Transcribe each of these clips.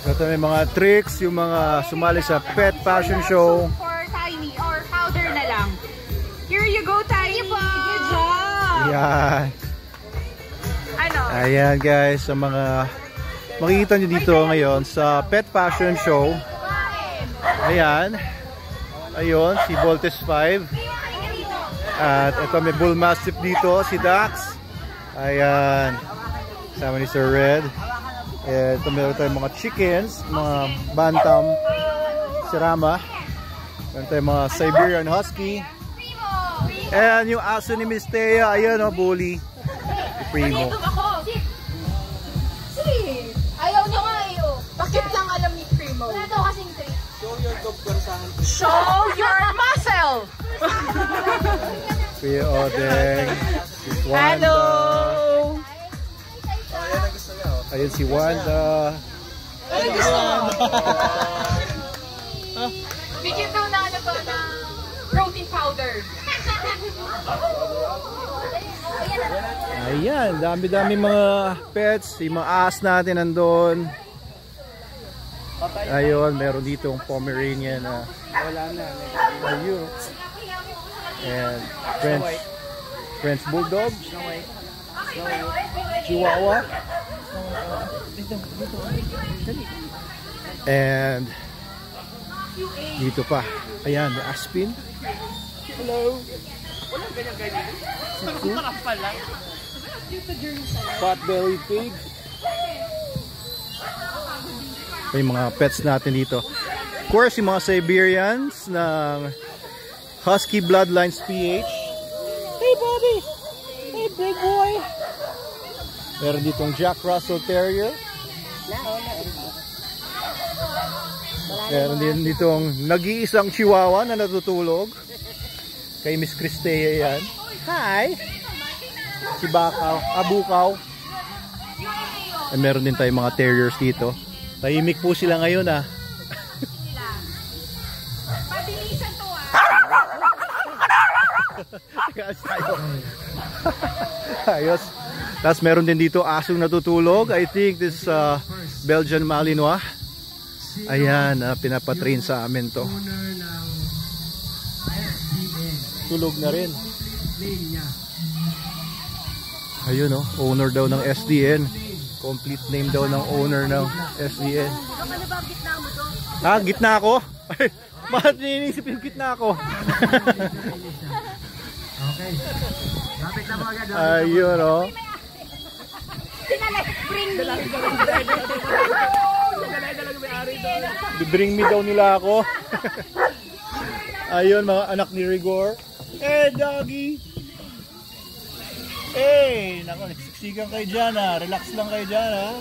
Ito may mga tricks, yung mga sumali sa pet fashion show. For Tiny or powder na lang. Here you go, Tiny. Good job. Yan. Ano? Ayan guys, sa mga makikita nyo dito ngayon sa pet fashion show. Ayan. Ayun, si Voltes 5. At ito may bull mastiff dito, si Dax. Ayan. Sama ni Sir Red. Ito meron tayong mga chickens, mga bantam, si Rama. Meron tayong mga Siberian Husky. And yung aso ni Miss Thea, ayan o, bully. Si Primo. Ayaw nyo nga eh, oh. Bakit lang alam ni Primo? Wala daw kasing trick. Show your dog persahan. Show your muscle! Si Odeng. Si Wanda. Hello! Ayun si Wanda. Ay, gusto mo? Bigyan daw na ano to na protein powder. Ayan, dami-dami mga pets. Yung mga aas natin nandun. Ayun, meron dito yung Pomeranian na ayun. And French Bulldog, Chihuahua, and dito pa, ayan, may Aspin. Hello. Potbelly pig. May mga pets natin dito. Of course, yung mga Siberians ng Husky Bloodlines PH. Hey buddy! Hey big boy! Meron ditong Jack Russell Terrier. Meron din ditong nag-iisang Chihuahua na natutulog. Kay Miss Cristea yan. Hi! Si Bakaw, Abukaw. At meron din tayong mga terriers dito. Tahimik po sila ngayon ah. Pabilisan to Ayos. Tapos meron din dito asong natutulog. I think this Belgian Malinois. Ayan, pinapatrain sa amin to. Tulog na rin. Ayun oh, owner daw ng SDN. Complete name daw ng owner ng SDN. Ah, gitna ako? Bakit ninisip yung gitna ako? Okay. Lapit na po agad. Ayun oh. Bring me daw nila ako. Ayun, mga anak ni Rigor. Eh, doggy! Eh, naku, siksikan kayo dyan ha. Relax lang kayo dyan ha.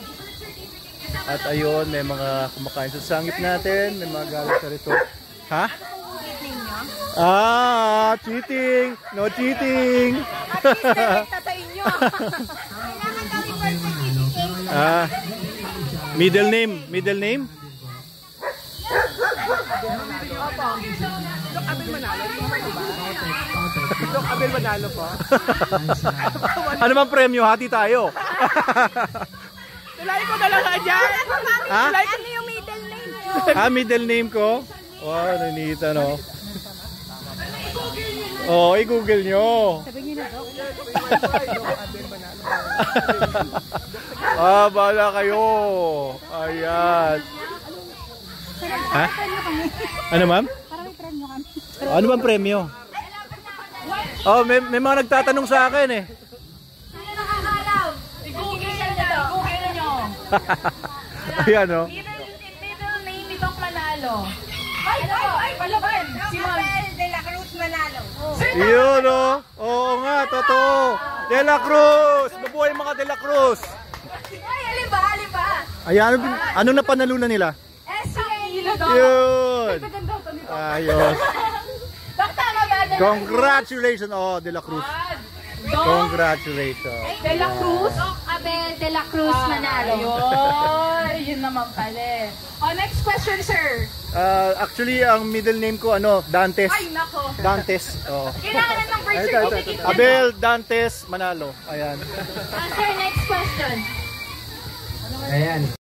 At ayun, may mga kumakain sa sangip natin. May mga galing sa rito. Ha? Ah, cheating! No cheating! Ah, middle name? Middle name? Dok Abel Manalo po. Ano bang premyo? Hati tayo. Nalay ko talaga dyan. Ha? Ano yung middle name mo? Ah, middle name ko? Wow, nanita no. Oh, i-google nyo. Sabi niyo na, Dok. Ah, bahala kayo. Ayan. Ha? Ano ma'am? Parang may premyo kami. Ano bang premyo? Oh, may mga nagtatanong sa akin eh. Sino nakakalaw? I-google na nyo. Ayan oh. Middle name ni Doc Manalo. Ay, palaban. Si Mabel de la Cruz Manalo. Yun oh. Oo nga, totoo. De la Cruz. Mabuhay mga De la Cruz. Ay, aliba. Ayan, ano na panalunan nila? SCA. Yun. Ayos. Doc, tama ba? Congratulations. Oh, De la Cruz. Congratulations. De la Cruz? Doc Abel de la Cruz Manalo. Yun naman pala. Oh, next question, sir. Actually, ang middle name ko, Dantes. Ay, nako. Dantes. Oh. Kailangan ng birth certificate. Abel Dantes Manalo. Ayan. Sir, next question. Ayan.